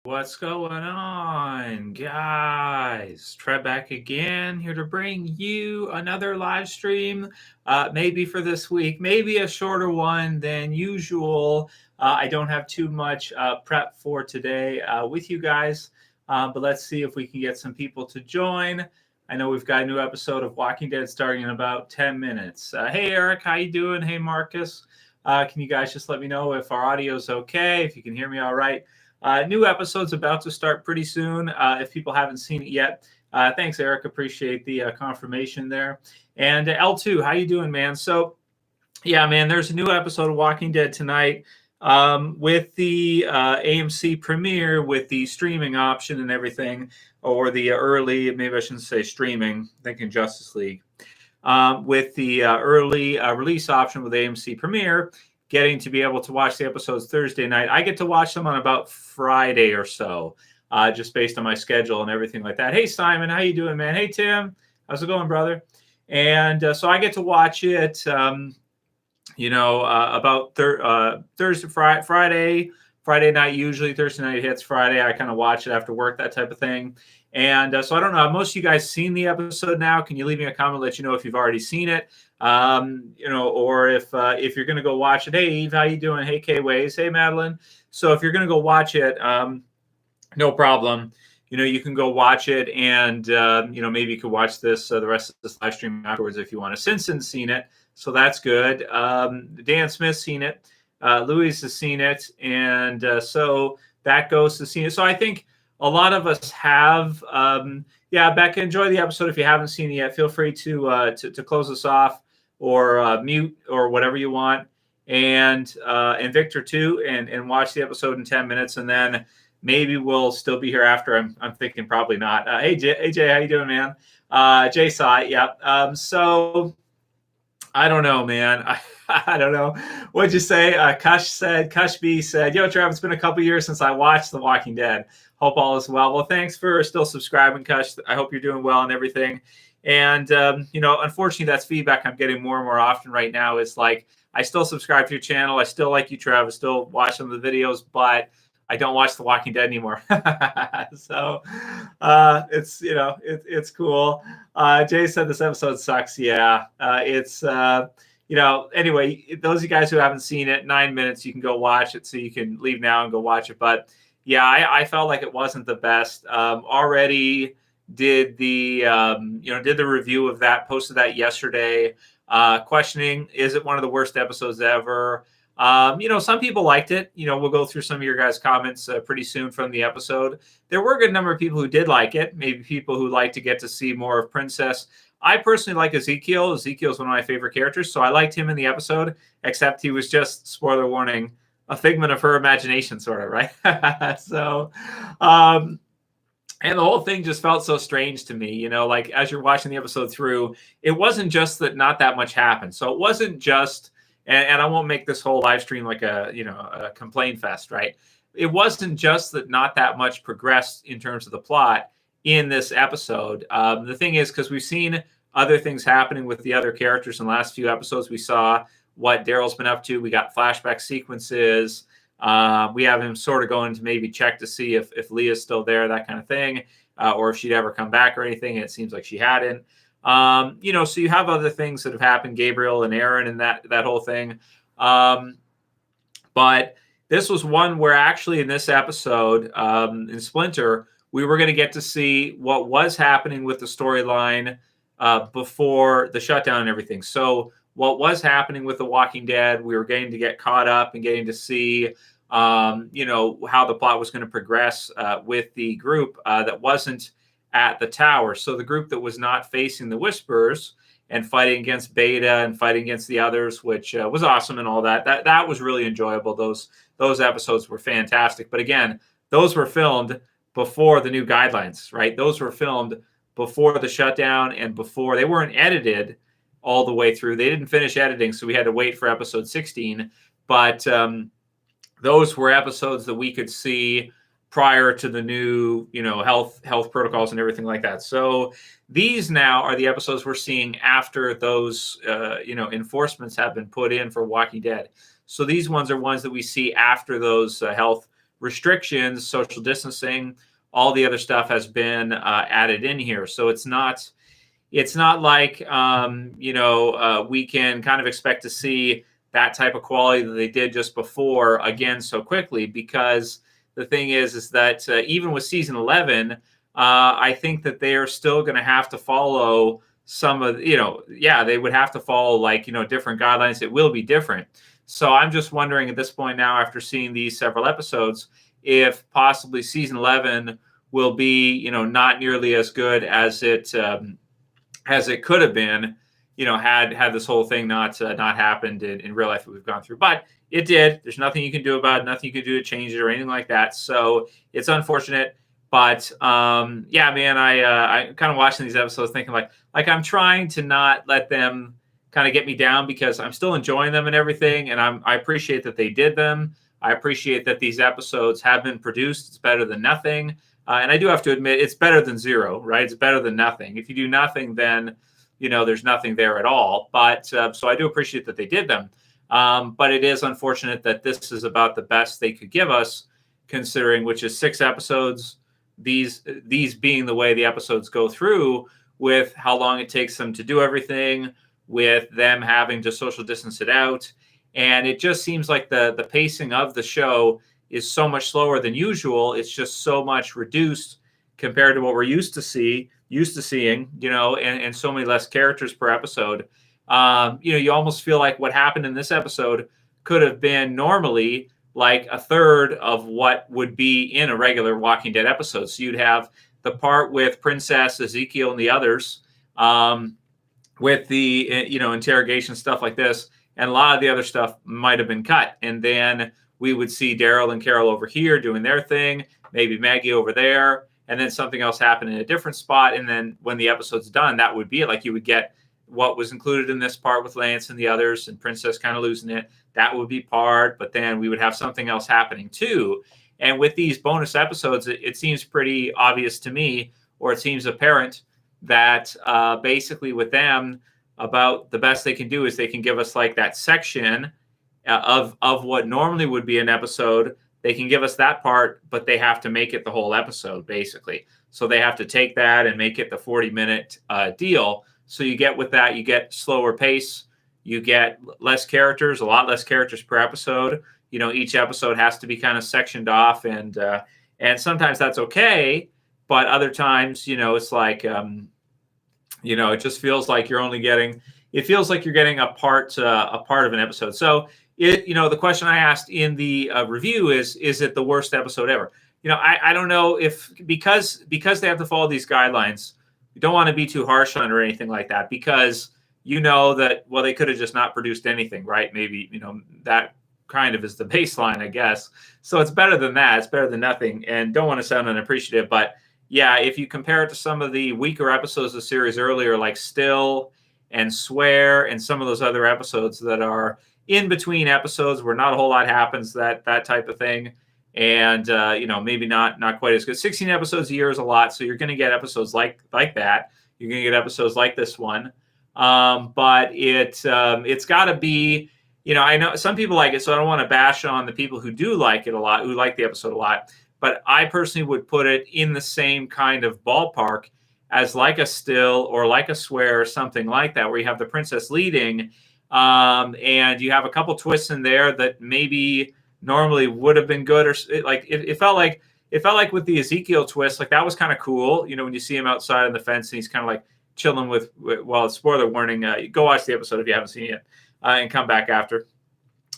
What's going on, guys? Trev back again, here to bring you another live stream, maybe for this week, maybe a shorter one than usual. I don't have too much prep for today with you guys, but let's see if we can get some people to join. I know we've got a new episode of Walking Dead starting in about 10 minutes. Hey, Eric, how you doing? Hey, Marcus. Can you guys just let me know if our audio's okay, if you can hear me all right? New episode's about to start pretty soon. If people haven't seen it yet, thanks, Eric. Appreciate the confirmation there. And L2, how you doing, man? So, yeah, man, there's a new episode of Walking Dead tonight with the AMC premiere, with the streaming option and everything, or the early, maybe I shouldn't say streaming, thinking Justice League, with the early release option with AMC premiere, getting to be able to watch the episodes Thursday night. I get to watch them on about Friday or so, just based on my schedule and everything like that. Hey, Simon, how you doing, man? Hey, Tim, how's it going, brother? And so I get to watch it, about Thursday, Friday night. Usually Thursday night hits Friday. I kind of watch it after work, that type of thing. And so I don't know. Have most of you guys seen the episode now? Can you leave me a comment, let you know if you've already seen it? Or if you're going to go watch it. Hey, Eve, how you doing? Hey, K-Ways. Hey, Madeline. So if you're going to go watch it, no problem. You can go watch it, and maybe you could watch this the rest of this live stream afterwards if you want. Simpson's seen it, so that's good. Dan Smith's seen it. Louis has seen it, and so that goes to see it. So I think a lot of us have. Becca, enjoy the episode. If you haven't seen it yet, feel free to close us off or mute or whatever you want, and Victor too, and watch the episode in 10 minutes, and then maybe we'll still be here after. I'm thinking probably not. Hey, AJ, how you doing, man? Jay saw it, yep. So I don't know, man. I don't know. What'd you say? Kush B said, yo, Trav, it's been a couple years since I watched The Walking Dead. Hope all is well. Well, thanks for still subscribing, Kush. I hope you're doing well and everything. And, unfortunately, that's feedback I'm getting more and more often right now. Is like, I still subscribe to your channel. I still like you, Trav. I still watch some of the videos, but I don't watch The Walking Dead anymore. So it's cool. Jay said this episode sucks. Yeah, anyway, those of you guys who haven't seen it, 9 minutes, you can go watch it. So you can leave now and go watch it. But yeah, I felt like it wasn't the best. Already did the review of that, posted that yesterday, questioning, is it one of the worst episodes ever? Some people liked it. We'll go through some of your guys' comments pretty soon from the episode. There were a good number of people who did like it. Maybe people who like to get to see more of Princess. I personally like Ezekiel. Ezekiel's one of my favorite characters, so I liked him in the episode, except he was just, spoiler warning, a figment of her imagination, sort of, right? So, and the whole thing just felt so strange to me, like as you're watching the episode through, it wasn't just that not that much happened. So it wasn't just, and I won't make this whole live stream like a complaint fest, right? It wasn't just that not that much progressed in terms of the plot in this episode. The thing is, because we've seen other things happening with the other characters in the last few episodes, we saw what Daryl's been up to. We got flashback sequences. We have him sort of going to maybe check to see if Leah's still there, that kind of thing, or if she'd ever come back or anything. And it seems like she hadn't. So you have other things that have happened, Gabriel and Aaron and that whole thing. But this was one where actually in this episode, in Splinter, we were going to get to see what was happening with the storyline before the shutdown and everything. So what was happening with The Walking Dead, we were getting to get caught up and getting to see, how the plot was going to progress with the group that wasn't at the tower. So the group that was not facing the Whisperers and fighting against Beta and fighting against the others, which was awesome and all that. That was really enjoyable. Those episodes were fantastic. But again, those were filmed before the new guidelines, right? Those were filmed before the shutdown and before they weren't edited all the way through. They didn't finish editing, so we had to wait for episode 16. But those were episodes that we could see prior to the new, health protocols and everything like that. So these now are the episodes we're seeing after those, enforcements have been put in for Walking Dead. So these ones are ones that we see after those health restrictions, social distancing, all the other stuff has been added in here. So it's not like we can kind of expect to see that type of quality that they did just before again so quickly, because the thing is that even with season 11, I think that they are still going to have to follow some of, they would have to follow different guidelines. It will be different. So I'm just wondering at this point now, after seeing these several episodes, if possibly season 11 will be, not nearly as good as it could have been, had this whole thing not happened in real life that we've gone through. But it did. There's nothing you can do about it, nothing you can do to change it or anything like that. So it's unfortunate. But yeah, man, I kind of watching these episodes thinking like I'm trying to not let them kind of get me down, because I'm still enjoying them and everything. And I appreciate that they did them. I appreciate that these episodes have been produced. It's better than nothing. And I do have to admit, it's better than zero, right? It's better than nothing. If you do nothing, then, there's nothing there at all. But so I do appreciate that they did them. But it is unfortunate that this is about the best they could give us, considering, which is 6 episodes, these being the way the episodes go through, with how long it takes them to do everything, with them having to social distance it out. And it just seems like the pacing of the show is so much slower than usual. It's just so much reduced compared to what we're used to seeing, and so many less characters per episode. You almost feel like what happened in this episode could have been normally like a third of what would be in a regular Walking Dead episode. So you'd have the part with Princess, Ezekiel, and the others, with the interrogation stuff like this, and a lot of the other stuff might have been cut. And then we would see Daryl and Carol over here doing their thing, maybe Maggie over there, and then something else happen in a different spot. And then when the episode's done, that would be it. Like you would get what was included in this part with Lance and the others, and Princess kind of losing it. That would be part, but then we would have something else happening too. And with these bonus episodes, it seems pretty obvious to me, or it seems apparent, that basically with them, about the best they can do is they can give us like that section of what normally would be an episode. They can give us that part, but they have to make it the whole episode, basically. So they have to take that and make it the 40-minute deal. So you get with that, you get slower pace, you get less characters, a lot less characters per episode. Each episode has to be kind of sectioned off, and sometimes that's okay, but other times, it's like, it just feels like you're only getting, it feels like you're getting a part of an episode. So the question I asked in the review is it the worst episode ever? I don't know if, because they have to follow these guidelines, you don't want to be too harsh on it or anything like that, because that, well, they could have just not produced anything, right? Maybe, that kind of is the baseline, I guess. So it's better than that. It's better than nothing. And don't want to sound unappreciative, but yeah, if you compare it to some of the weaker episodes of the series earlier, like Still and Swear, and some of those other episodes that are in between episodes where not a whole lot happens, that type of thing. And, maybe not quite as good. 16 episodes a year is a lot. So you're going to get episodes like that. You're going to get episodes like this one. But it's got to be, I know some people like it, so I don't want to bash on the people who do like it a lot, who like the episode a lot. But I personally would put it in the same kind of ballpark as like a Still or like a Swear or something like that, where you have the princess leading, and you have a couple twists in there that maybe normally would have been good, or it felt like with the Ezekiel twist, like that was kind of cool. When you see him outside on the fence and he's kind of like chilling with well, spoiler warning, go watch the episode if you haven't seen it yet, and come back after.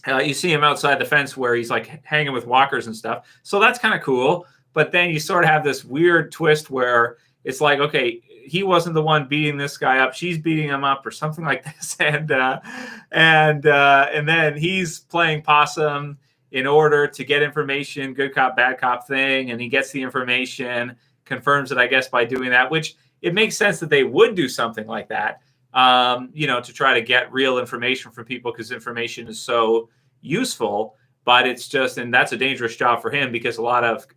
You see him outside the fence where he's like hanging with walkers and stuff. So that's kind of cool. But then you sort of have this weird twist where it's like, okay, he wasn't the one beating this guy up. She's beating him up or something like this. And then he's playing possum in order to get information, good cop, bad cop thing. And he gets the information, confirms it, I guess, by doing that, which it makes sense that they would do something like that. To try to get real information from people, because information is so useful. But it's just, and that's a dangerous job for him, because a lot of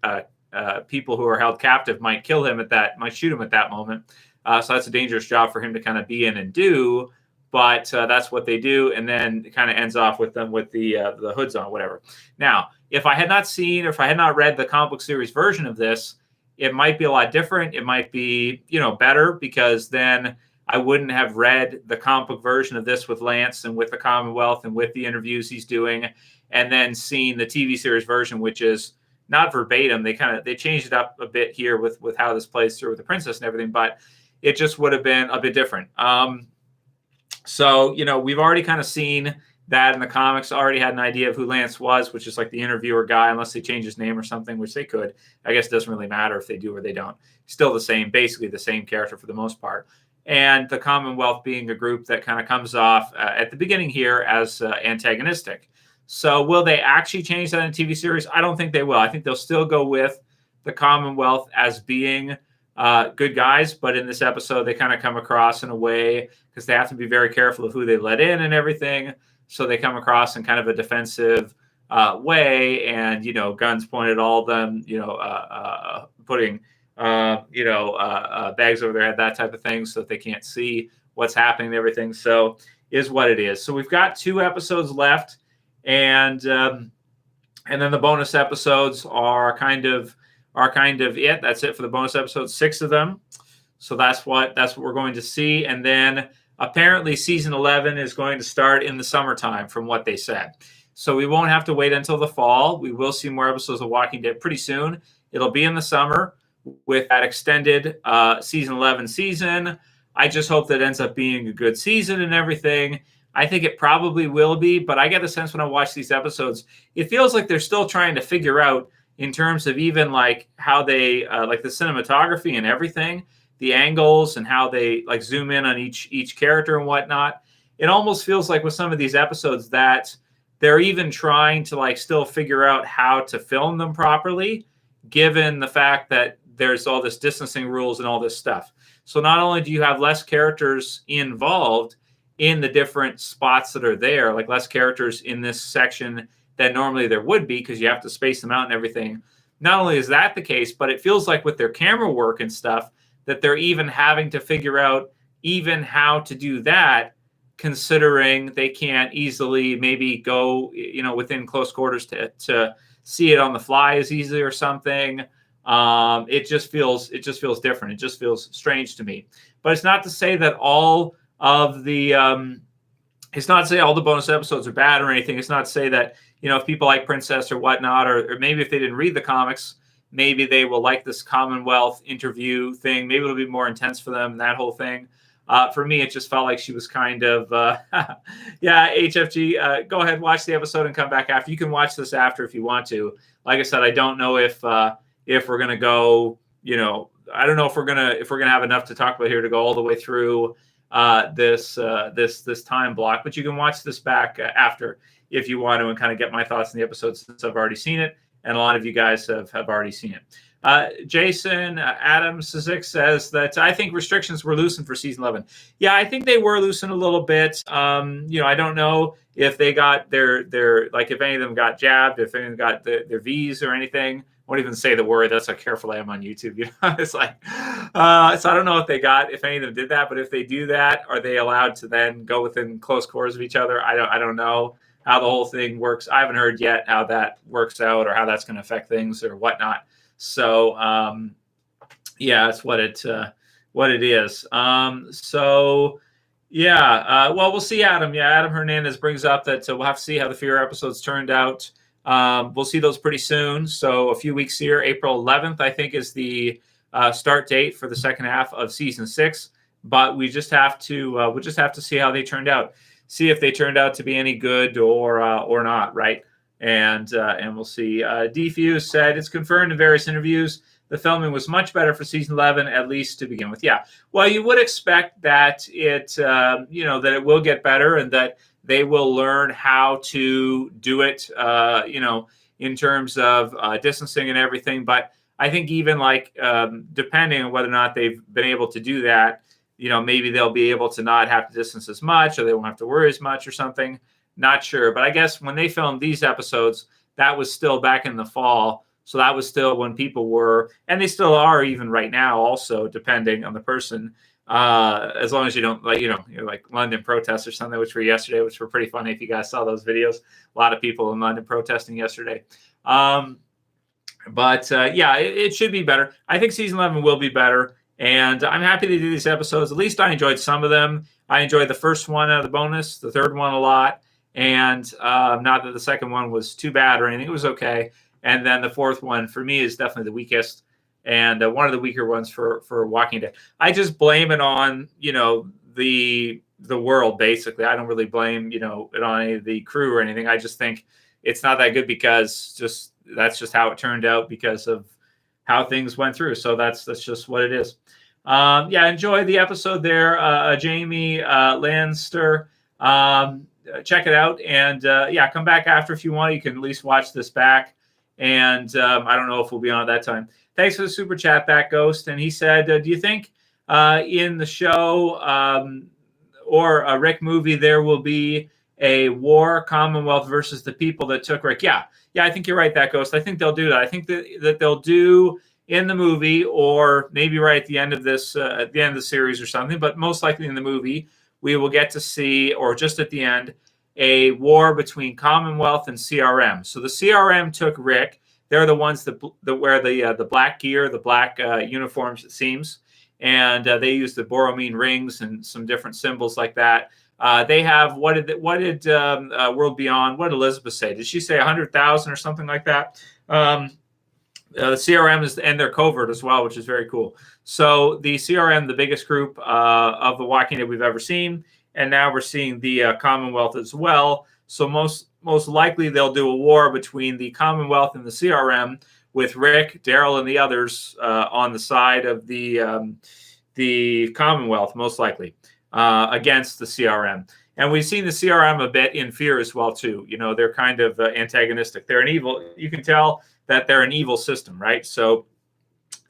people who are held captive might shoot him at that moment. So that's a dangerous job for him to kind of be in and do. but that's what they do, and then it kind of ends off with them with the hoods on, whatever. Now, if I had not seen or if I had not read the comic book series version of this, it might be a lot different. It might be, better, because then I wouldn't have read the comic book version of this with Lance and with the Commonwealth and with the interviews he's doing, and then seen the TV series version, which is not verbatim. They changed it up a bit here with how this plays through with the princess and everything, but it just would have been a bit different. So, we've already kind of seen that in the comics, already had an idea of who Lance was, which is like the interviewer guy, unless they change his name or something, which they could. I guess it doesn't really matter if they do or they don't. Still the same, basically the same character for the most part. And the Commonwealth being a group that kind of comes off at the beginning here as antagonistic. So will they actually change that in TV series? I don't think they will. I think they'll still go with the Commonwealth as being good guys, but in this episode, they kind of come across in a way, because they have to be very careful of who they let in and everything. So they come across in kind of a defensive way, and, guns pointed at all of them, putting, bags over their head, that type of thing, so that they can't see what's happening and everything. So is what it is. So we've got 2 episodes left, and then the bonus episodes are kind of it. That's it for the bonus episodes, 6 of them. So that's what we're going to see. And then apparently season 11 is going to start in the summertime, from what they said. So we won't have to wait until the fall. We will see more episodes of Walking Dead pretty soon. It'll be in the summer with that extended season 11 season. I just hope that ends up being a good season and everything. I think it probably will be, but I get the sense when I watch these episodes, it feels like they're still trying to figure out, in terms of even like how they like the cinematography and everything, the angles and how they like zoom in on each character and whatnot. It almost feels like with some of these episodes that they're even trying to like still figure out how to film them properly, given the fact that there's all this distancing rules and all this stuff. So not only do you have less characters involved in the different spots that are there, like less characters in this section than normally there would be, because you have to space them out and everything. Not only is that the case, but it feels like with their camera work and stuff, that they're even having to figure out even how to do that, considering they can't easily maybe go, within close quarters to see it on the fly as easily or something. It just feels different. It just feels strange to me. But it's not to say that all of the it's not to say all the bonus episodes are bad or anything. It's not to say that, if people like Princess or whatnot, or maybe if they didn't read the comics, maybe they will like this Commonwealth interview thing. Maybe it'll be more intense for them, that whole thing. For me, it just felt like she was kind of, HFG, go ahead, watch the episode and come back after. You can watch this after if you want to. Like I said, I don't know if we're going to go, I don't know if we're going to have enough to talk about here to go all the way through this time block, but you can watch this back after if you want to, and kind of get my thoughts on the episode, since I've already seen it, and a lot of you guys have already seen it. Jason Adams says that I think restrictions were loosened for season 11. Yeah, I think they were loosened a little bit. I don't know if they got their like, if any of them got jabbed, if any of them got their V's or anything. I won't even say the word. That's how careful I am on YouTube. It's like, so I don't know if any of them did that, but if they do that, are they allowed to then go within close quarters of each other? I don't know how the whole thing works. I haven't heard yet how that works out, or how that's going to affect things or whatnot. So, that's what it is. Well, we'll see, Adam. Yeah, Adam Hernandez brings up that we'll have to see how the Fear episodes turned out. We'll see those pretty soon. So a few weeks here, April 11th, I think, is the start date for the second half of season 6. But we just have to we'll just have to see how they turned out. See if they turned out to be any good or not, right? And we'll see. Defuse said it's confirmed in various interviews the filming was much better for season 11, at least to begin with. Yeah, well, you would expect that that it will get better, and that they will learn how to do it, in terms of distancing and everything. But I think even depending on whether or not they've been able to do that, maybe they'll be able to not have to distance as much, or they won't have to worry as much or something. Not sure. But I guess when they filmed these episodes, that was still back in the fall. So that was still when people were, and they still are even right now also, depending on the person, as long as you don't you're like London protests or something, which were yesterday, which were pretty funny. If you guys saw those videos, a lot of people in London protesting yesterday. But yeah, it should be better. I think season 11 will be better, and I'm happy to do these episodes. At least I enjoyed some of them. I enjoyed the first one out of the bonus, the third one a lot, and not that the second one was too bad or anything. It was okay. And then the fourth one for me is definitely the weakest, and one of the weaker ones for Walking Dead. I just blame it on the world, basically. I don't really blame it on any of the crew or anything. I just think it's not that good because that's just how it turned out because of how things went through. So that's just what it is. Yeah, enjoy the episode there, Jamie Lanster. Check it out, and yeah, come back after if you want. You can at least watch this back, and I don't know if we'll be on at that time. Thanks for the super chat back, Ghost. And he said, do you think in the show or a Rick movie there will be a war, Commonwealth versus the people that took Rick? Yeah, I think you're right, that Ghost. I think they'll do that. I think that they'll do in the movie, or maybe right at the end of this, at the end of the series or something, but most likely in the movie, we will get to see, or just at the end, a war between Commonwealth and CRM. So the CRM took Rick. They're the ones that wear the black gear, the black uniforms, it seems, and they use the Borromene rings and some different symbols like that. They have what did World Beyond? What did Elizabeth say? Did she say 100,000 or something like that? The CRM is, and they're covert as well, which is very cool. So the CRM, the biggest group of the Walking Dead we've ever seen, and now we're seeing the Commonwealth as well. So most likely they'll do a war between the Commonwealth and the CRM, with Rick, Daryl, and the others on the side of the Commonwealth, most likely against the CRM. And we've seen the CRM a bit in Fear as well too. They're kind of antagonistic. They're an evil. You can tell that they're an evil system, right? So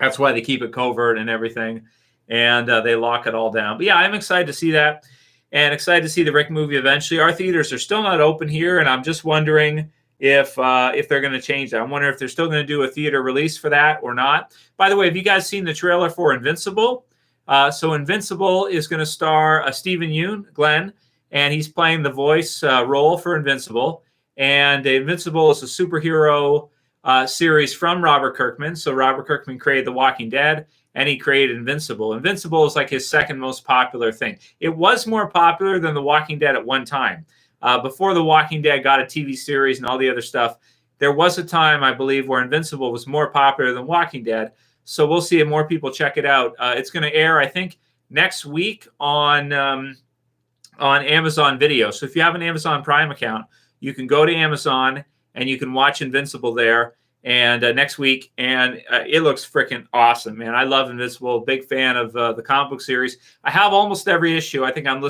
that's why they keep it covert and everything, and they lock it all down. But yeah, I'm excited to see that, and excited to see the Rick movie eventually. Our theaters are still not open here, and I'm just wondering if they're going to change that. I'm wondering if they're still going to do a theater release for that or not. By the way, have you guys seen the trailer for Invincible? So Invincible is going to star Stephen Yeun, Glenn, and he's playing the voice role for Invincible. And Invincible is a superhero series from Robert Kirkman. So Robert Kirkman created The Walking Dead, and he created Invincible. Invincible is like his second most popular thing. It was more popular than The Walking Dead at one time. Before The Walking Dead got a TV series and all the other stuff, there was a time, I believe, where Invincible was more popular than Walking Dead. So we'll see if more people check it out. It's going to air, I think, next week on Amazon Video. So if you have an Amazon Prime account, you can go to Amazon and you can watch Invincible there. And next week, and it looks freaking awesome, man. I love Invincible. Big fan of the comic book series. I have almost every issue. I think I'm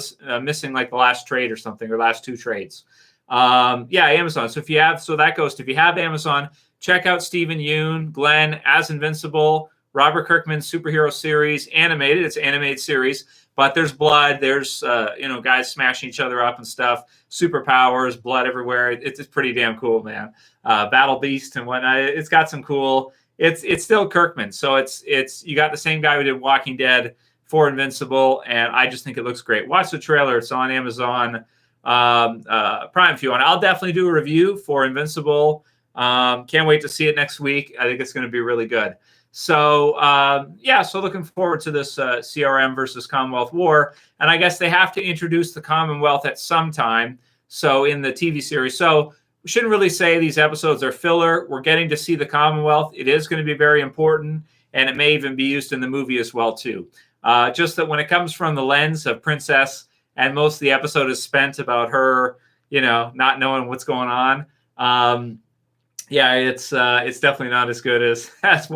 missing like the last trade or something, or last two trades. Yeah, Amazon. So if you have Amazon, check out Stephen Yeun, Glenn as Invincible, Robert Kirkman's superhero series, animated. It's an animated series, but there's blood. There's guys smashing each other up and stuff. Superpowers, blood everywhere. It's pretty damn cool, man. Battle Beast and whatnot. It's got some cool. It's still Kirkman, so it's you got the same guy who did Walking Dead for Invincible, and I just think it looks great. Watch the trailer. It's on Amazon Prime if you want. I'll definitely do a review for Invincible. Can't wait to see it next week. I think it's going to be really good. So so looking forward to this CRM versus Commonwealth war, and I guess they have to introduce the Commonwealth at some time. So in the TV series, so we shouldn't really say these episodes are filler. We're getting to see the Commonwealth. It is going to be very important, and it may even be used in the movie as well too. Just that when it comes from the lens of Princess, and most of the episode is spent about her, not knowing what's going on. It's definitely not as good as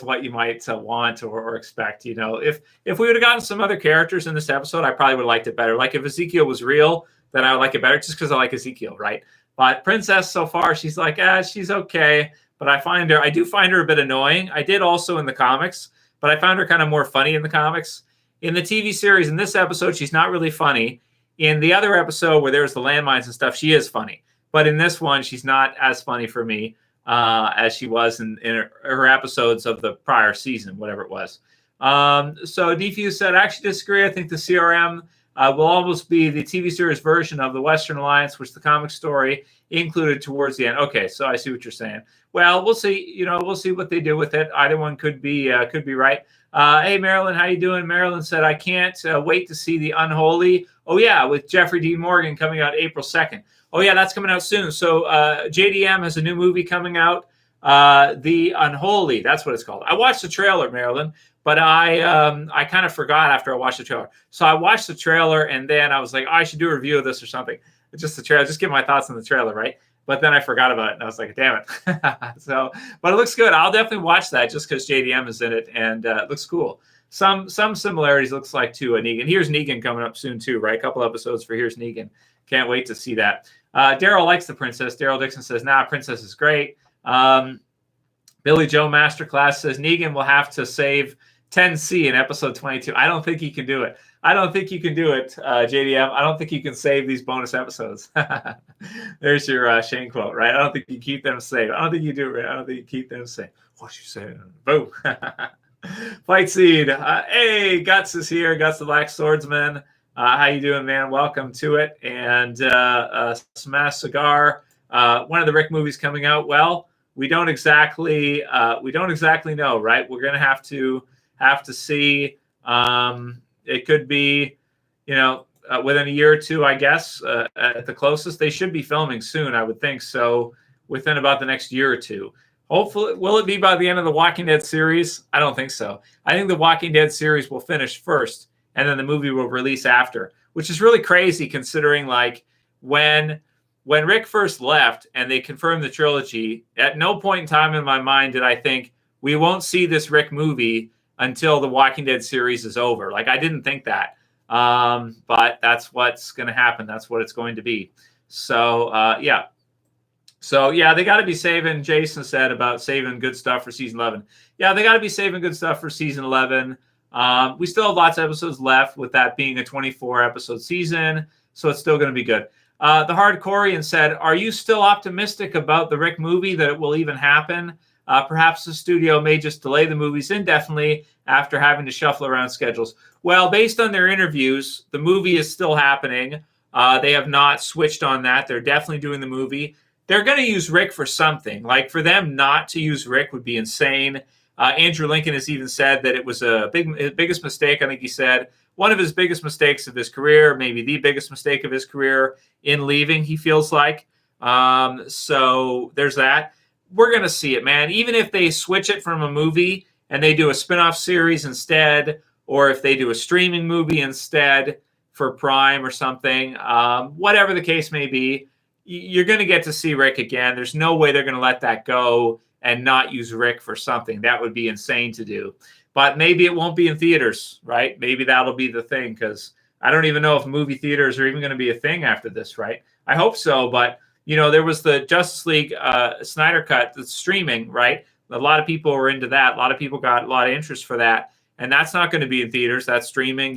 what you might want or expect. If we would have gotten some other characters in this episode, I probably would have liked it better. Like if Ezekiel was real, then I would like it better, just because I like Ezekiel, right? But Princess, so far, she's like, she's okay. But I do find her a bit annoying. I did also in the comics, but I found her kind of more funny in the comics. In the TV series, in this episode, she's not really funny. In the other episode where there's the landmines and stuff, she is funny. But in this one, she's not as funny for me as she was in her episodes of the prior season, whatever it was. So Defuse said, I actually disagree. I think the CRM will almost be the TV series version of the Western Alliance, which the comic story included towards the end. Okay, so I see what you're saying. Well, we'll see. We'll see what they do with it. Either one could be right. Hey, Marilyn, how you doing? Marilyn said, I can't wait to see The Unholy. Oh, yeah, with Jeffrey Dean Morgan coming out April 2nd. Oh, yeah, that's coming out soon. So JDM has a new movie coming out, The Unholy. That's what it's called. I watched the trailer, Marilyn, but I kind of forgot after I watched the trailer. So I watched the trailer, and then I was like, oh, I should do a review of this or something. It's just the trailer. Just give my thoughts on the trailer, right? But then I forgot about it, and I was like, damn it. But it looks good. I'll definitely watch that just because JDM is in it, and it looks cool. Some similarities looks like to Negan. Here's Negan coming up soon, too, right? A couple episodes for Here's Negan. Can't wait to see that. Daryl likes the princess. Daryl Dixon says, nah, princess is great. Billy Joe Masterclass says, Negan will have to save 10C in episode 22. I don't think he can do it. I don't think you can do it, JDM. I don't think you can save these bonus episodes. There's your Shane quote, right? I don't think you keep them safe. I don't think you do it, right? I don't think you keep them safe. What you say? Boom. Fight Seed. Hey, Guts is here. Guts the Black Swordsman. How you doing, man? Welcome to it. And Smash Cigar. One of the Rick movies coming out. Well, we don't exactly know, right? We're gonna have to see. It could be, within a year or two, I guess, at the closest. They should be filming soon, I would think. So within about the next year or two. Hopefully, will it be by the end of the Walking Dead series? I don't think so. I think the Walking Dead series will finish first, and then the movie will release after, which is really crazy considering, like, when Rick first left and they confirmed the trilogy, at no point in time in my mind did I think we won't see this Rick movie until the Walking Dead series is over. Like, I didn't think that. But that's what's going to happen. That's what it's going to be. So, yeah. So, yeah, they got to be saving, Jason said, about saving good stuff for season 11. Yeah, they got to be saving good stuff for season 11. We still have lots of episodes left, with that being a 24-episode season. So it's still going to be good. The Hardcorean said, are you still optimistic about the Rick movie, that it will even happen? Perhaps the studio may just delay the movies indefinitely after having to shuffle around schedules. Well, based on their interviews, the movie is still happening. They have not switched on that. They're definitely doing the movie. They're going to use Rick for something. Like, for them not to use Rick would be insane. Andrew Lincoln has even said that it was his biggest mistake. I think he said one of his biggest mistakes of his career, maybe the biggest mistake of his career in leaving, he feels like. So there's that. We're going to see it, man. Even if they switch it from a movie and they do a spinoff series instead, or if they do a streaming movie instead for Prime or something, whatever the case may be, you're going to get to see Rick again. There's no way they're going to let that go and not use Rick for something. That would be insane to do. But maybe it won't be in theaters, right? Maybe that'll be the thing, because I don't even know if movie theaters are even going to be a thing after this, right? I hope so, but there was the Justice League Snyder Cut that's streaming, right? A lot of people were into that. A lot of people got a lot of interest for that. And that's not going to be in theaters. That's streaming.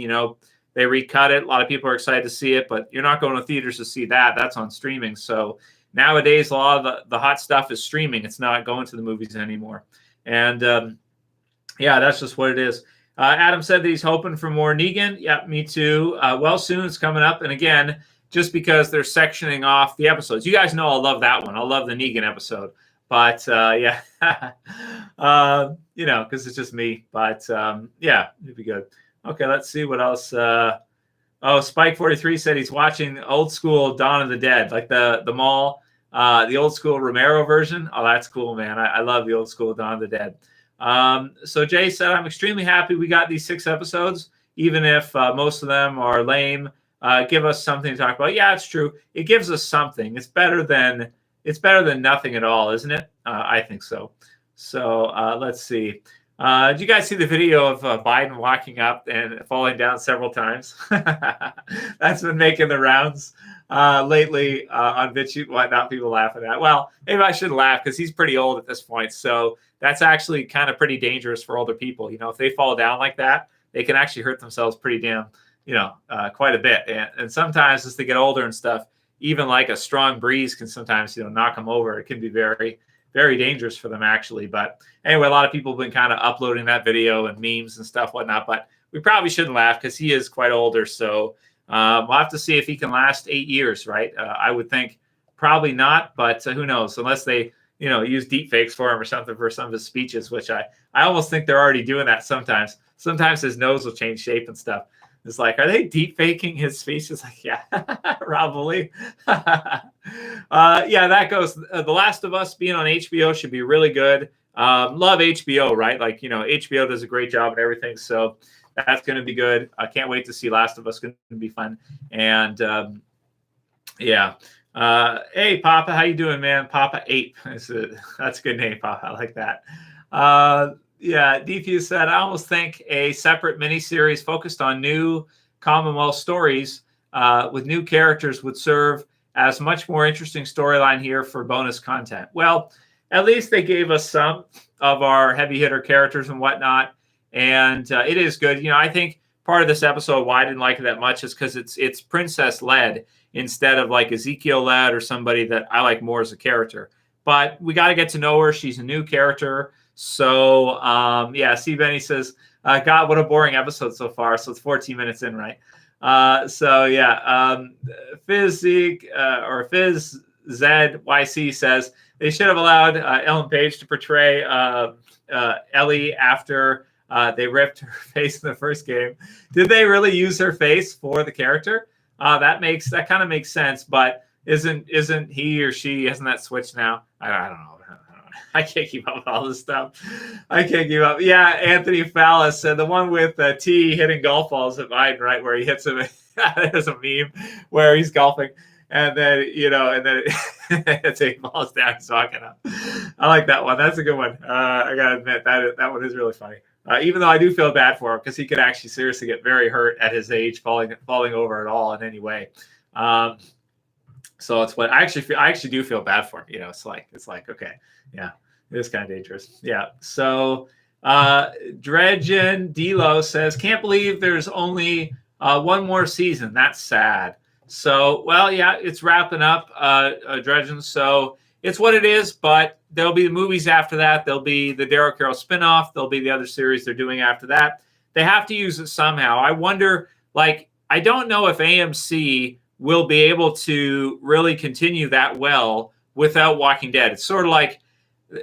They recut it. A lot of people are excited to see it, but you're not going to theaters to see that. That's on streaming. So nowadays, a lot of the hot stuff is streaming. It's not going to the movies anymore. And yeah, that's just what it is. Adam said that he's hoping for more Negan. Yeah, me too. Well, soon it's coming up. And again, just because they're sectioning off the episodes. You guys know I love that one. I love the Negan episode. But, yeah, because it's just me. But, yeah, it'd be good. Okay, let's see what else. Spike43 said he's watching old school Dawn of the Dead, like the mall, the old school Romero version. Oh, that's cool, man. I love the old school Dawn of the Dead. So Jay said, I'm extremely happy we got these 6 episodes, even if most of them are lame. Give us something to talk about. Yeah, it's true. It gives us something. It's better than nothing at all, isn't it? I think so. So let's see. Did you guys see the video of Biden walking up and falling down several times? That's been making the rounds lately on BitChute and whatnot. People laughing at. Well, maybe I shouldn't laugh because he's pretty old at this point. So that's actually kind of pretty dangerous for older people. If they fall down like that, they can actually hurt themselves pretty damn, quite a bit. And sometimes as they get older and stuff, even like a strong breeze can sometimes, knock them over. It can be very, very dangerous for them, actually. But anyway, a lot of people have been kind of uploading that video and memes and stuff, whatnot. But we probably shouldn't laugh because he is quite older. So we'll have to see if he can last 8 years, right? I would think probably not, but who knows? Unless they, use deep fakes for him or something for some of his speeches, which I almost think they're already doing that sometimes. Sometimes his nose will change shape and stuff. It's like, are they deep faking his speech? It's like, yeah, probably. Yeah, that goes. The Last of Us being on HBO should be really good. Love HBO, right? Like, HBO does a great job and everything. So that's going to be good. I can't wait to see Last of Us. Going to be fun. And yeah. Hey, Papa, how you doing, man? Papa Ape. That's a good name, Papa. I like that. Yeah, DP said, I almost think a separate miniseries focused on new Commonwealth stories with new characters would serve as much more interesting storyline here for bonus content. Well, at least they gave us some of our heavy hitter characters and whatnot, and it is good. I think part of this episode why I didn't like it that much is because it's princess led instead of like Ezekiel led or somebody that I like more as a character. But we got to get to know her. She's a new character. So, yeah, C. Benny says, God, what a boring episode so far. So it's 14 minutes in, right? So, yeah, Physique or Fizz ZYC says they should have allowed Ellen Page to portray Ellie after they ripped her face in the first game. Did they really use her face for the character? That kind of makes sense, but isn't he or she, hasn't that switched now? I don't know. I can't keep up with all this stuff. I can't keep up. Yeah, Anthony Fallis said the one with T hitting golf balls at mine, right, where he hits him. There's a meme where he's golfing, and then it's 8 balls down, he's walking up. I like that one. That's a good one. I gotta admit that one is really funny. Even though I do feel bad for him because he could actually seriously get very hurt at his age, falling over at all in any way. So it's what I actually do feel bad for him. It's like okay, yeah, it is kind of dangerous. Yeah. So Dredgen Delo says, can't believe there's only one more season. That's sad. So, well, yeah, it's wrapping up, Dredgen. So it's what it is, but there'll be the movies after that. There'll be the Daryl Carroll spinoff. There'll be the other series they're doing after that. They have to use it somehow. I wonder, I don't know if AMC will be able to really continue that well without Walking Dead. It's sort of like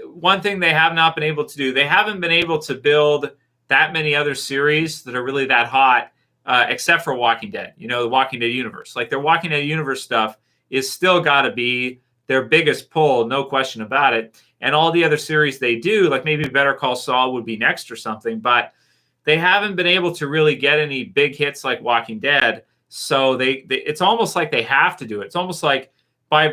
one thing they have not been able to do. They haven't been able to build that many other series that are really that hot, except for Walking Dead, the Walking Dead universe. Like their Walking Dead universe stuff is still got to be their biggest pull, no question about it. And all the other series they do, like maybe Better Call Saul would be next or something, but they haven't been able to really get any big hits like Walking Dead. So it's almost like they have to do it. It's almost like by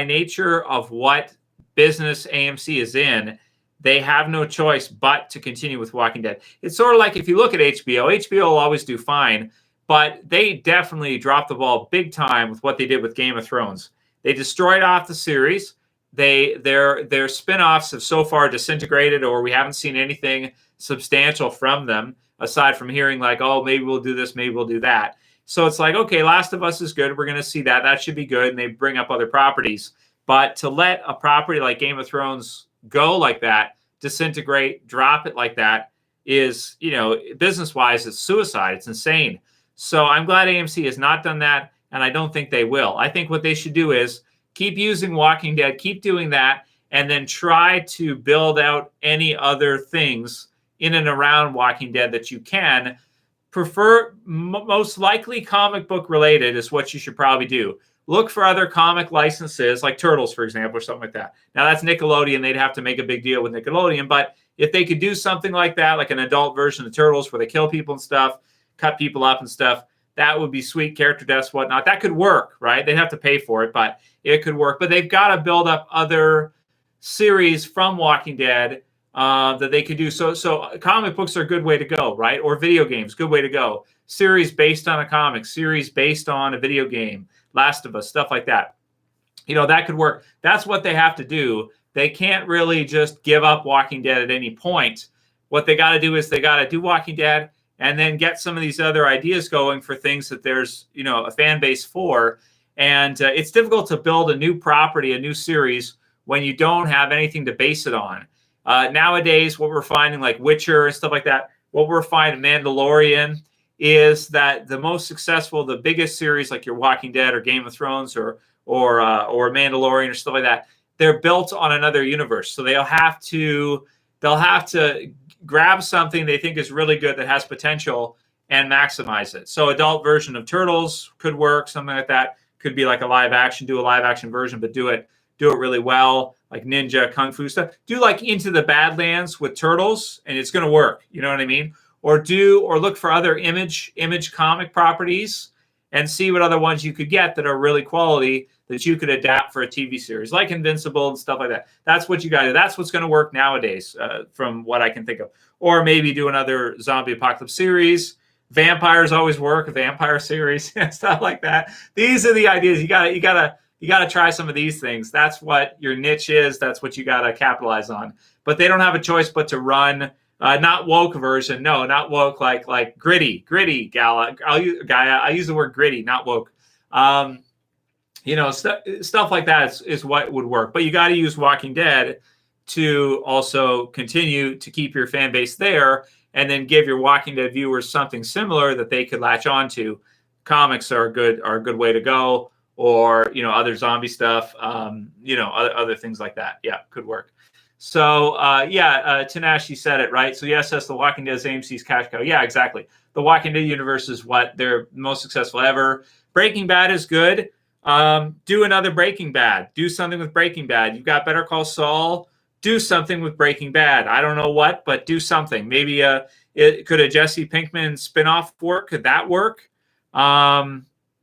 nature of what business AMC is in, they have no choice but to continue with Walking Dead. It's sort of like if you look at HBO will always do fine, but they definitely dropped the ball big time with what they did with Game of Thrones. They destroyed off the series. Their spin-offs have so far disintegrated, or we haven't seen anything substantial from them aside from hearing like, oh, maybe we'll do this, maybe we'll do that. So it's like, okay, Last of Us is good. We're going to see that. That should be good. And they bring up other properties. But to let a property like Game of Thrones go like that, disintegrate, drop it like that is, business-wise, it's suicide. It's insane. So I'm glad AMC has not done that, and I don't think they will. I think what they should do is keep using Walking Dead, keep doing that, and then try to build out any other things in and around Walking Dead that you can. Most likely comic book related is what you should probably do. Look for other comic licenses like Turtles, for example, or something like that. Now that's Nickelodeon. They'd have to make a big deal with Nickelodeon. But if they could do something like that, like an adult version of Turtles where they kill people and stuff, cut people up and stuff, that would be sweet. Character deaths, whatnot. That could work, right? They'd have to pay for it, but it could work. But they've got to build up other series from Walking Dead that they could do. So comic books are a good way to go, right? Or video games, good way to go. Series based on a comic, series based on a video game, Last of Us, stuff like that. That could work. That's what they have to do. They can't really just give up Walking Dead at any point. What they got to do is they got to do Walking Dead and then get some of these other ideas going for things that there's, a fan base for. And it's difficult to build a new property, a new series when you don't have anything to base it on. Nowadays, what we're finding, like Witcher and stuff like that, what we're finding Mandalorian is that the most successful, the biggest series like your Walking Dead or Game of Thrones or Mandalorian or stuff like that, they're built on another universe. So they'll have to grab something they think is really good that has potential and maximize it. So adult version of Turtles could work, something like that. Could be like a live action, do a live action version, but do it really well, like ninja, kung fu stuff. Do like Into the Badlands with Turtles, and it's going to work. You know what I mean? Or look for other image comic properties and see what other ones you could get that are really quality that you could adapt for a TV series, like Invincible and stuff like that. That's what you got to do. That's what's going to work nowadays, from what I can think of. Or maybe do another zombie apocalypse series. Vampires always work, a vampire series, stuff like that. These are the ideas. You gotta try some of these things. That's what your niche is. That's what you gotta capitalize on. But they don't have a choice but to run. Not woke version. No, not woke. Like gritty Gaia. I use the word gritty, not woke. Stuff like that is what would work. But you got to use Walking Dead to also continue to keep your fan base there, and then give your Walking Dead viewers something similar that they could latch on to. Comics are a good way to go, or other zombie stuff. Other things like that. Yeah, could work. So, Tanashi said it, right? So, yes, that's The Walking Dead is AMC's cash cow. Yeah, exactly. The Walking Dead universe is what they're most successful ever. Breaking Bad is good. Do another Breaking Bad. Do something with Breaking Bad. You've got Better Call Saul. Do something with Breaking Bad. I don't know what, but do something. Maybe could a Jesse Pinkman spinoff work? Could that work?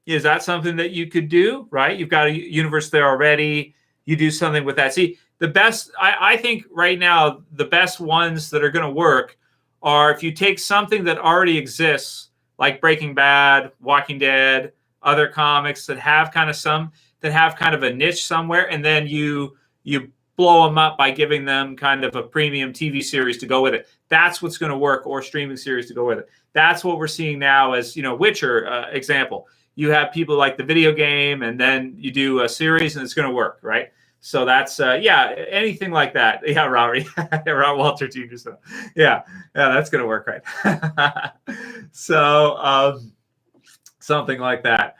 Is that something that you could do, right? You've got a universe there already. You do something with that. See, the best, I think right now, the best ones that are going to work are if you take something that already exists, like Breaking Bad, Walking Dead, other comics that have kind of a niche somewhere, and then you blow them up by giving them kind of a premium TV series to go with it. That's what's going to work, or streaming series to go with it. That's what we're seeing now as, Witcher example. You have people like the video game, and then you do a series, and it's going to work, right? So that's, anything like that. Yeah, Robert. Rob Walter Jr. So, yeah, that's going to work, right? So something like that.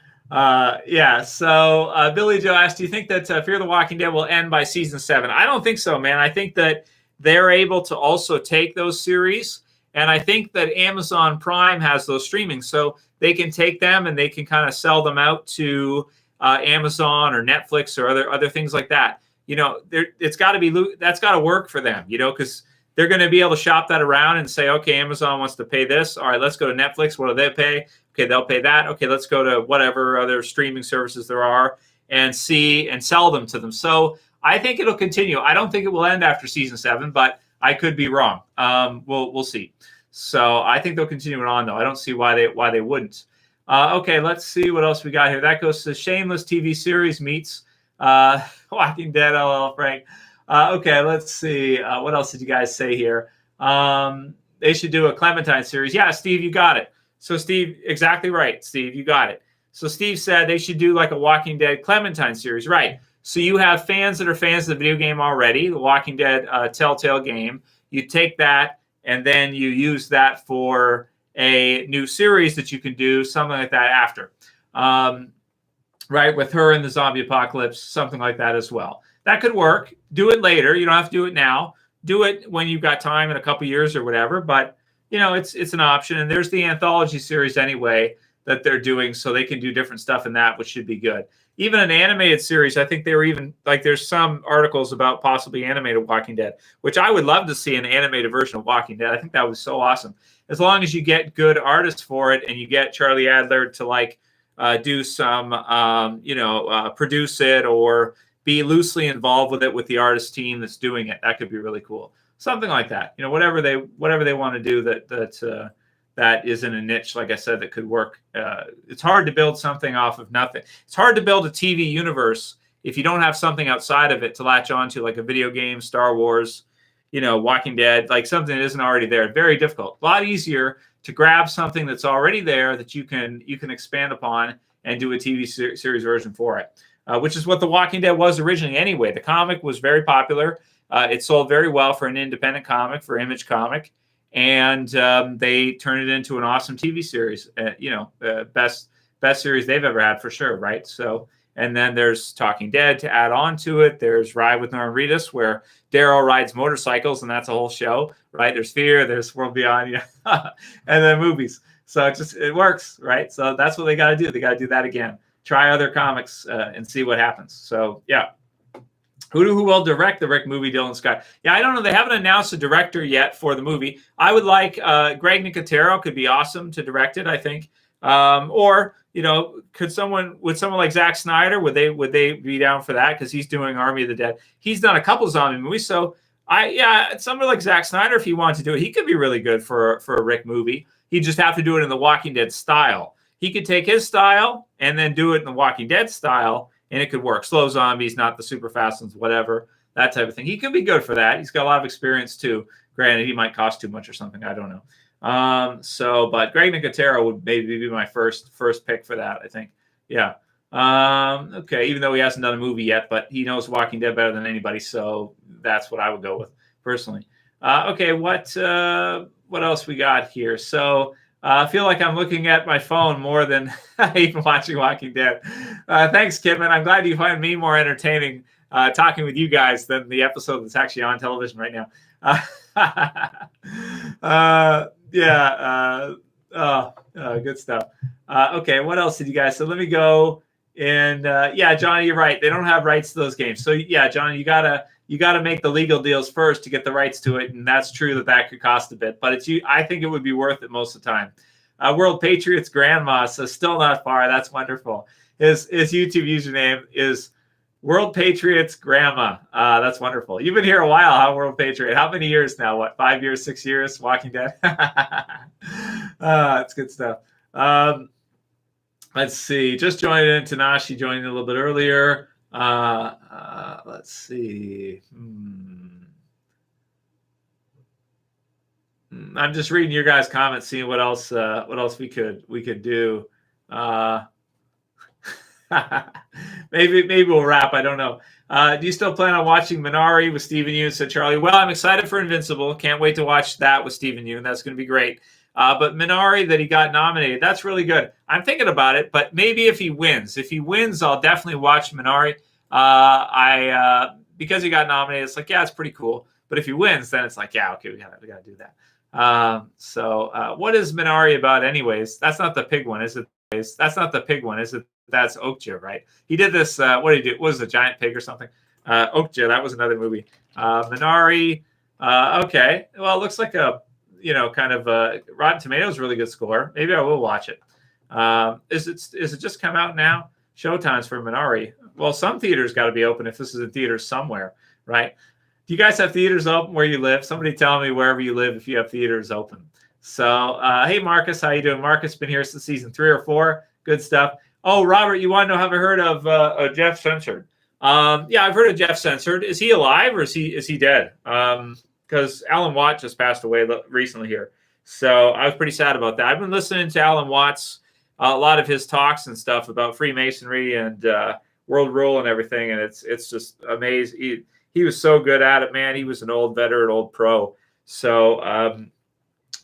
So Billy Joe asked, do you think that Fear the Walking Dead will end by season 7? I don't think so, man. I think that they're able to also take those series, and I think that Amazon Prime has those streaming, so they can take them and they can kind of sell them out to Amazon or Netflix or other things like that. That's got to work for them, because they're going to be able to shop that around and say, okay, Amazon wants to pay this. All right, let's go to Netflix. What do they pay? Okay, they'll pay that. Okay, let's go to whatever other streaming services there are and see and sell them to them. So I think it'll continue. I don't think it will end after season 7, but I could be wrong. We'll see. So I think they'll continue it on, though. I don't see why they wouldn't. Okay, let's see what else we got here. That goes to Shameless TV series meets Walking Dead. LL Frank. Okay, let's see. What else did you guys say here? They should do a Clementine series. Yeah, Steve, you got it. So Steve, exactly right. Steve, you got it. So Steve said they should do like a Walking Dead Clementine series. Right. So you have fans that are fans of the video game already, the Walking Dead Telltale game. You take that and then you use that for a new series that you can do, something like that after. Right, with her in the zombie apocalypse, something like that as well. That could work. Do it later. You don't have to do it now. Do it when you've got time in a couple years or whatever. But, it's an option. And there's the anthology series anyway that they're doing, so they can do different stuff in that, which should be good. Even an animated series, I think they were even, like, there's some articles about possibly animated Walking Dead, which I would love to see an animated version of Walking Dead. I think that was so awesome. As long as you get good artists for it and you get Charlie Adler to, do some, produce it or be loosely involved with it with the artist team that's doing it. That could be really cool. Something like that. Whatever they want to do that isn't a niche, like I said, that could work. It's hard to build something off of nothing. It's hard to build a TV universe if you don't have something outside of it to latch onto, like a video game, Star Wars, Walking Dead, like something that isn't already there. Very difficult. A lot easier to grab something that's already there that you can expand upon and do a TV series version for it. which is what The Walking Dead was originally anyway. The comic was very popular. It sold very well for an independent comic, for Image Comic, and they turned it into an awesome TV series. Best series they've ever had for sure, right? So, and then there's Talking Dead to add on to it. There's Ride with Norman Reedus, where Daryl rides motorcycles, and that's a whole show, right? There's Fear, there's World Beyond, and then movies. So it works, right? So that's what they got to do. They got to do that again. Try other comics and see what happens. So yeah. Who will direct the Rick movie, Dylan Scott? Yeah, I don't know. They haven't announced a director yet for the movie. I would like Greg Nicotero could be awesome to direct it, I think. Or would someone like Zack Snyder, would they be down for that? Because he's doing Army of the Dead. He's done a couple zombie movies, so someone like Zack Snyder, if he wanted to do it, he could be really good for a Rick movie. He'd just have to do it in the Walking Dead style. He could take his style and then do it in the Walking Dead style, and it could work. Slow zombies, not the super fast ones, whatever, that type of thing. He could be good for that. He's got a lot of experience too. Granted, he might cost too much or something. I don't know. But Greg Nicotero would maybe be my first pick for that, I think. Yeah. Okay, even though he hasn't done a movie yet, but he knows Walking Dead better than anybody, so that's what I would go with personally. Okay, what else we got here? So I feel like I'm looking at my phone more than even watching Walking Dead. Thanks, Kidman. I'm glad you find me more entertaining talking with you guys than the episode that's actually on television right now. Good stuff. Okay, what else did you guys? So let me go. And Johnny, you're right. They don't have rights to those games. So yeah, Johnny, you gotta make the legal deals first to get the rights to it, and that's true that could cost a bit. But I think it would be worth it most of the time. World Patriots Grandma, so still not far. That's wonderful. His YouTube username is World Patriots Grandma. That's wonderful. You've been here a while, huh, World Patriot? How many years now? What, 5 years, 6 years? Walking Dead? That's good stuff. Let's see. Just joined in. Tanashi joined in a little bit earlier. Let's see. I'm just reading your guys' comments, seeing what else we could do. Maybe we'll wrap. I don't know. Do you still plan on watching Minari with Stephen Yeun? Said Charlie. Well, I'm excited for Invincible. Can't wait to watch that with Stephen Yeun. That's going to be great. But Minari, that he got nominated, that's really good. I'm thinking about it, but maybe if he wins, I'll definitely watch Minari. Because he got nominated, it's like, yeah, it's pretty cool. But if he wins, then it's like, yeah, okay, we gotta do that. What is Minari about, anyways? That's not the pig one, is it? That's not the pig one, is it? That's Okja, right? He did this. What did he do? Was it a giant pig or something? Okja, that was another movie. Minari. Okay. Well, it looks like a kind of Rotten Tomatoes really good score. Maybe I will watch it. Is it just come out now? Showtimes for Minari. Well, some theaters got to be open if this is in theaters somewhere, right? Do you guys have theaters open where you live? Somebody tell me wherever you live if you have theaters open. So, hey, Marcus, how you doing? Marcus been here since season 3 or 4. Good stuff. Oh, Robert, you want to know, have I heard of Jeff Censored? Yeah, I've heard of Jeff Censored. Is he alive or is he dead? Because Alan Watt just passed away recently here. So I was pretty sad about that. I've been listening to Alan Watts, a lot of his talks and stuff about Freemasonry and world rule and everything, and it's just amazing. He was so good at it, man. He was an old veteran, old pro. So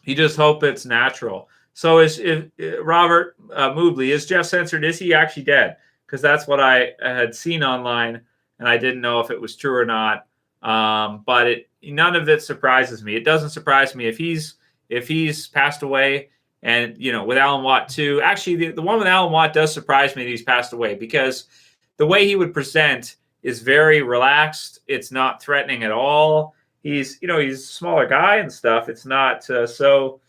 you just hope it's natural. So if Robert Moobley, is Jeff Censored? Is he actually dead? Because that's what I had seen online, and I didn't know if it was true or not. But none of it surprises me. It doesn't surprise me if he's passed away. And with Alan Watt too. Actually, the one with Alan Watt does surprise me that he's passed away, because the way he would present is very relaxed. It's not threatening at all. He's a smaller guy and stuff. It's not so.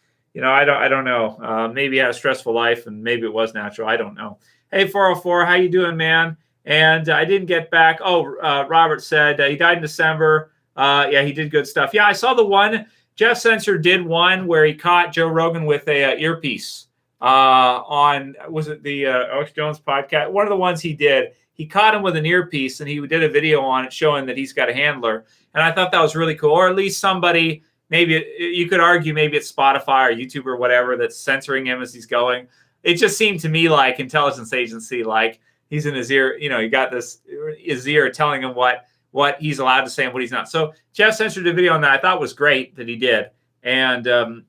I don't know. Maybe he had a stressful life, and maybe it was natural. I don't know. Hey, 404, how you doing, man? And I didn't get back. Oh, Robert said he died in December. Yeah, he did good stuff. Yeah, I saw the one. Jeff Censored did one where he caught Joe Rogan with a earpiece on, was it the Alex Jones podcast? One of the ones he did. He caught him with an earpiece, and he did a video on it showing that he's got a handler. And I thought that was really cool. Or at least somebody, maybe you could argue maybe it's Spotify or YouTube or whatever that's censoring him as he's going. It just seemed to me like intelligence agency, like, he's in his ear. You got his ear telling him what he's allowed to say and what he's not. So Jeff censored a video on that. I thought was great that he did, and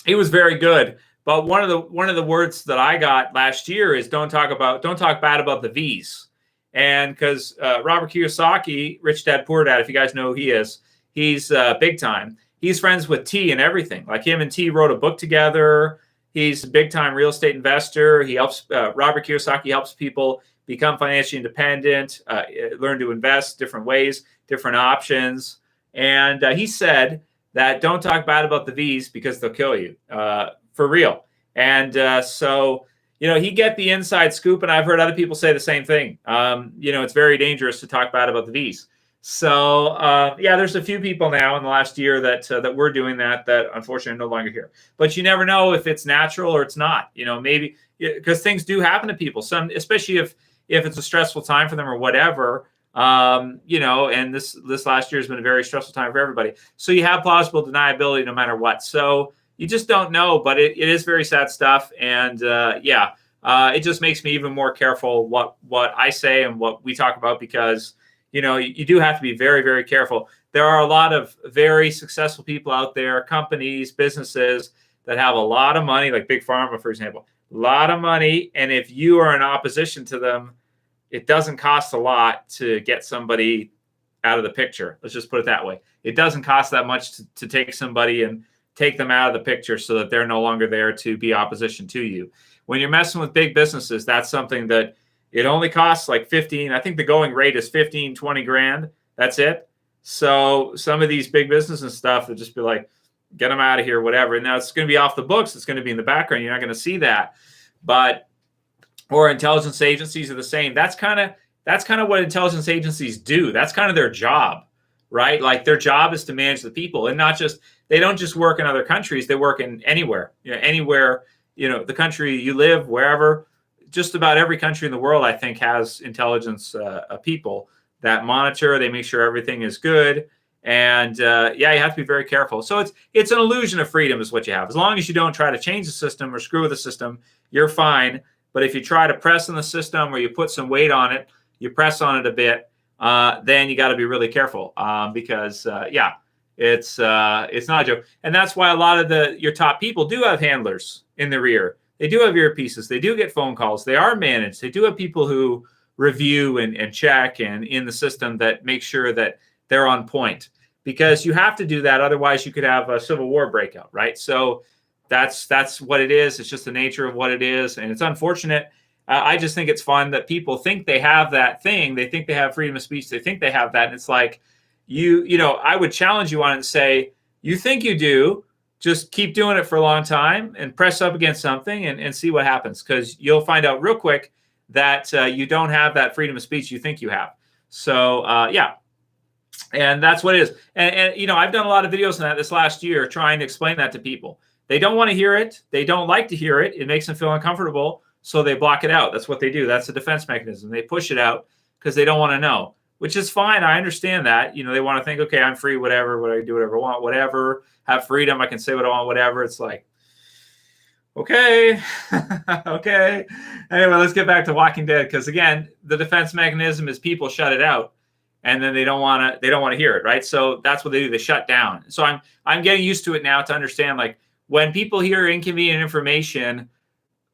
he was very good. But one of the words that I got last year is don't talk bad about the V's, and because Robert Kiyosaki, Rich Dad Poor Dad, if you guys know who he is, he's big time. He's friends with T and everything. Like him and T wrote a book together. He's a big time real estate investor. He helps Robert Kiyosaki helps people become financially independent, learn to invest different ways, different options. And he said that don't talk bad about the V's because they'll kill you for real. And so, he get the inside scoop, and I've heard other people say the same thing. It's very dangerous to talk bad about the V's. So, there's a few people now in the last year that we're doing that unfortunately are no longer here. But you never know if it's natural or it's not. Maybe because things do happen to people. Some, especially if it's a stressful time for them or whatever. And this last year has been a very stressful time for everybody. So you have plausible deniability no matter what. So you just don't know, but it is very sad stuff. And it just makes me even more careful what I say and what we talk about, because you do have to be very, very careful. There are a lot of very successful people out there, companies, businesses that have a lot of money, like Big Pharma, for example, a lot of money. And if you are in opposition to them, it doesn't cost a lot to get somebody out of the picture. Let's just put it that way. It doesn't cost that much to take somebody and take them out of the picture so that they're no longer there to be opposition to you. When you're messing with big businesses, that's something that it only costs like 15. I think the going rate is 15, 20 grand. That's it. So some of these big businesses and stuff, they'll just be like, get them out of here, whatever. And now it's going to be off the books. It's going to be in the background. You're not going to see that. Or intelligence agencies are the same. That's kind of what intelligence agencies do. That's kind of their job, right? Like their job is to manage the people, and they don't just work in other countries. They work in anywhere, anywhere, the country you live, wherever. Just about every country in the world, I think, has intelligence people that monitor. They make sure everything is good. And you have to be very careful. So it's an illusion of freedom is what you have. As long as you don't try to change the system or screw with the system, you're fine. But if you try to press on the system or you put some weight on it, you press on it a bit, then you got to be really careful because it's not a joke. And that's why a lot of your top people do have handlers in the rear. They do have earpieces. They do get phone calls. They are managed. They do have people who review and check and in the system that make sure that they're on point, because you have to do that. Otherwise, you could have a civil war breakout, right? So that's what it is. It's just the nature of what it is. And it's unfortunate. I just think it's fun that people think they have that thing. They think they have freedom of speech. They think they have that. And it's like, I would challenge you on it and say, you think you do. Just keep doing it for a long time and press up against something and see what happens, because you'll find out real quick that you don't have that freedom of speech you think you have. So, and that's what it is. And I've done a lot of videos on that this last year trying to explain that to people. They don't want to hear it. They don't like to hear it. It makes them feel uncomfortable, so they block it out. That's what they do. That's a defense mechanism. They push it out because they don't want to know, which is fine. I understand that. They want to think, okay, I'm free, whatever, I do whatever I want, whatever, have freedom. I can say what I want, whatever. It's like, okay, okay. Anyway, let's get back to Walking Dead, because again, the defense mechanism is people shut it out, and then they don't want to hear it, right? So that's what they do. They shut down. So I'm getting used to it now to understand, like, when people hear inconvenient information,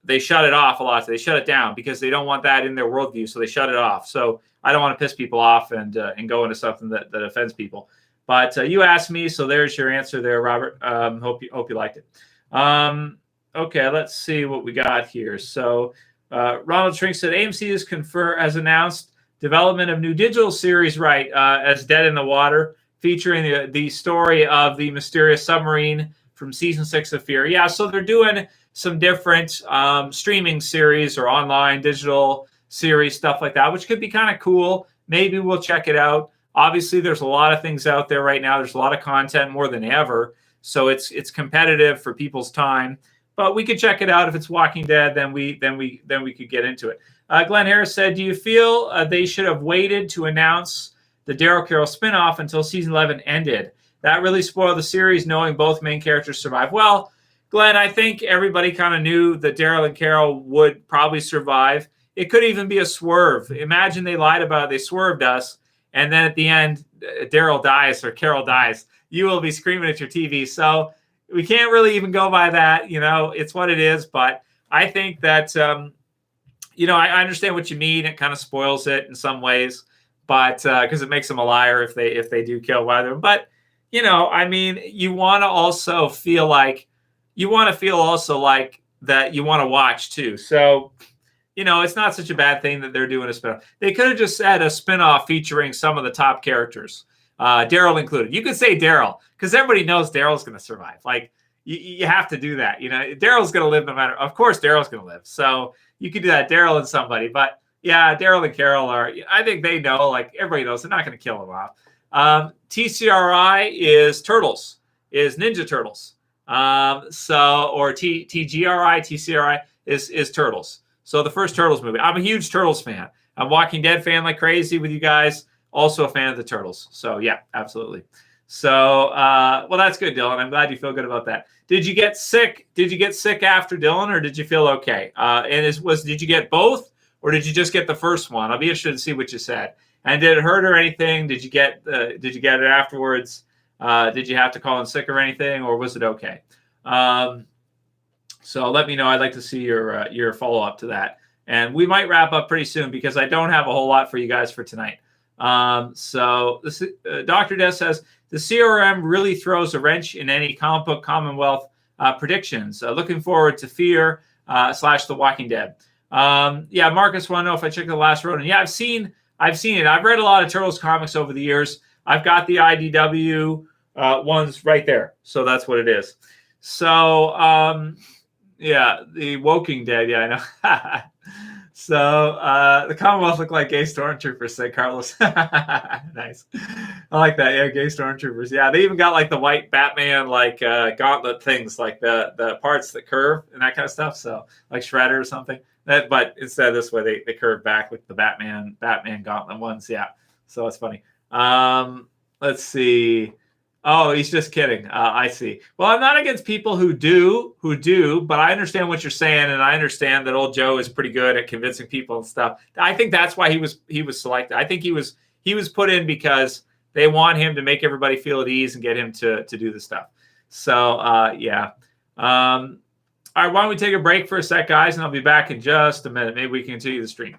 they shut it off a lot. So they shut it down because they don't want that in their worldview. So they shut it off. So I don't want to piss people off and go into something that offends people. But you asked me, so there's your answer there, Robert. Hope you liked it. Okay, let's see what we got here. So Ronald Trink said AMC has announced development of new digital series, right, as Dead in the Water, featuring the story of the mysterious submarine from season 6 of Fear. Yeah, so they're doing some different streaming series or online digital series, stuff like that, which could be kind of cool. Maybe we'll check it out. Obviously, there's a lot of things out there right now. There's a lot of content, more than ever. So it's competitive for people's time. But we could check it out. If it's Walking Dead, then we could get into it. Glenn Harris said, do you feel they should have waited to announce the Daryl Carroll spinoff until season 11 ended? That really spoiled the series, knowing both main characters survive. Well, Glenn, I think everybody kind of knew that Daryl and Carol would probably survive. it could even be a swerve. Imagine they lied about it, they swerved us, and then at the end, Daryl dies or Carol dies. You will be screaming at your TV. So we can't really even go by that. It's what it is. But I think that I understand what you mean. It kind of spoils it in some ways, but because it makes them a liar if they do kill one of them. But I mean, you want to also feel like that you want to watch too. So it's not such a bad thing that they're doing a spinoff. They could have just said a spinoff featuring some of the top characters, Daryl included. You could say Daryl because everybody knows Daryl's going to survive. Like you have to do that. Daryl's going to live no matter. Of course, Daryl's going to live. So you could do that, Daryl and somebody. But yeah, Daryl and Carol are. I think they know. Like everybody knows, they're not going to kill them off. TCRI is Turtles, is Ninja Turtles. Or TGRI, TCRI is Turtles. So the first Turtles movie. I'm a huge Turtles fan. I'm Walking Dead fan like crazy with you guys. Also a fan of the Turtles. So yeah, absolutely. So well, that's good, Dylan. I'm glad you feel good about that. Did you get sick? Did you get sick after Dylan, or did you feel okay? Did you get both, or did you just get the first one? I'll be interested to see what you said. And did it hurt or anything? Did you get it afterwards? Did you have to call in sick or anything, or was it okay? So let me know. I'd like to see your follow up to that. And we might wrap up pretty soon because I don't have a whole lot for you guys for tonight. So this Dr. Des says the CRM really throws a wrench in any comic book Commonwealth predictions. Looking forward to Fear / The Walking Dead. Yeah, Marcus want to know if I checked the last road. And yeah, I've seen it. I've read a lot of Turtles comics over the years. I've got the IDW ones right there. So that's what it is. So yeah, the Woking Dead. Yeah, I know. So the Commonwealth look like gay stormtroopers, said Carlos. Nice. I like that. Yeah, gay stormtroopers. Yeah, they even got like the white Batman like gauntlet things, like the parts that curve and that kind of stuff. So like Shredder or something. But instead of this way, they curve back with the Batman gauntlet ones. Yeah. So it's funny. Let's see. Oh, he's just kidding. I see. Well, I'm not against people who do, but I understand what you're saying, and I understand that old Joe is pretty good at convincing people and stuff. I think that's why he was selected. I think he was put in because they want him to make everybody feel at ease and get him to do the stuff. So yeah. All right, why don't we take a break for a sec, guys, and I'll be back in just a minute. Maybe we can continue the stream.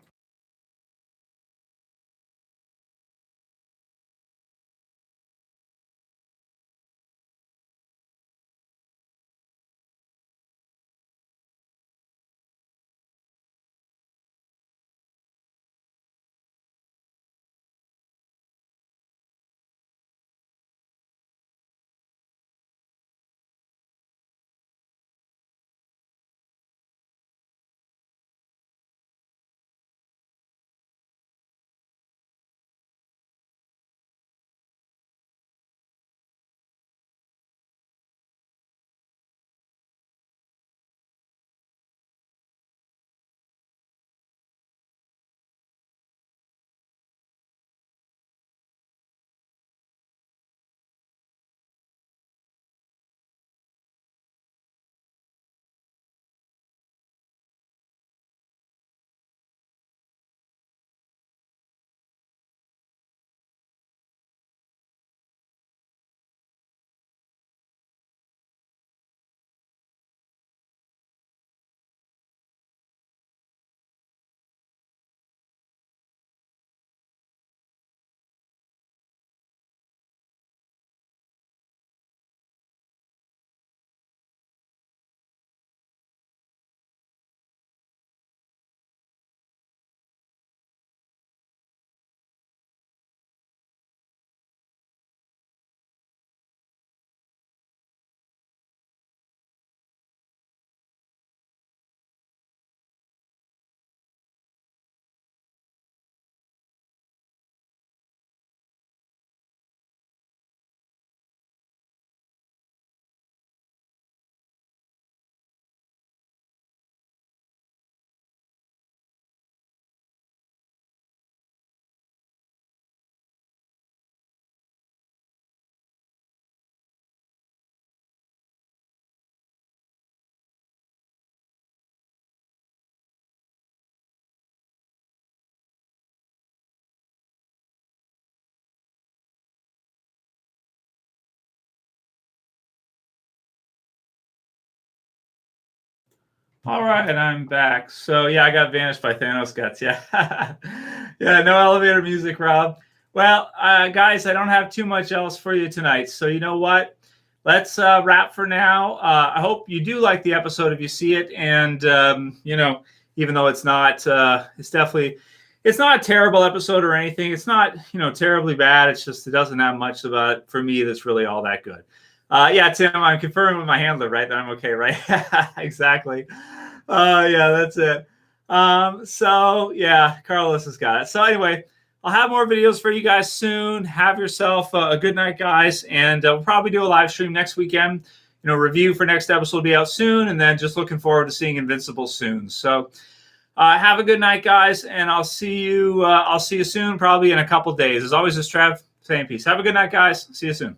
All right, I'm back. So yeah, I got vanished by Thanos guts. Yeah, yeah, no elevator music, Rob. Well, guys, I don't have too much else for you tonight. So you know what? Let's wrap for now. I hope you do like the episode if you see it, and even though it's not, it's not a terrible episode or anything. It's not terribly bad. It's just it doesn't have much about it for me that's really all that good. Yeah, Tim, I'm confirming with my handler, right, that I'm okay, right? Exactly. Yeah, that's it. So yeah, Carlos has got it. So anyway, I'll have more videos for you guys soon. Have yourself a good night, guys, and we'll probably do a live stream next weekend. Review for next episode will be out soon, and then just looking forward to seeing Invincible soon. So have a good night, guys, and I'll see you. I'll see you soon, probably in a couple days. As always, this is Trev saying peace. Have a good night, guys. See you soon.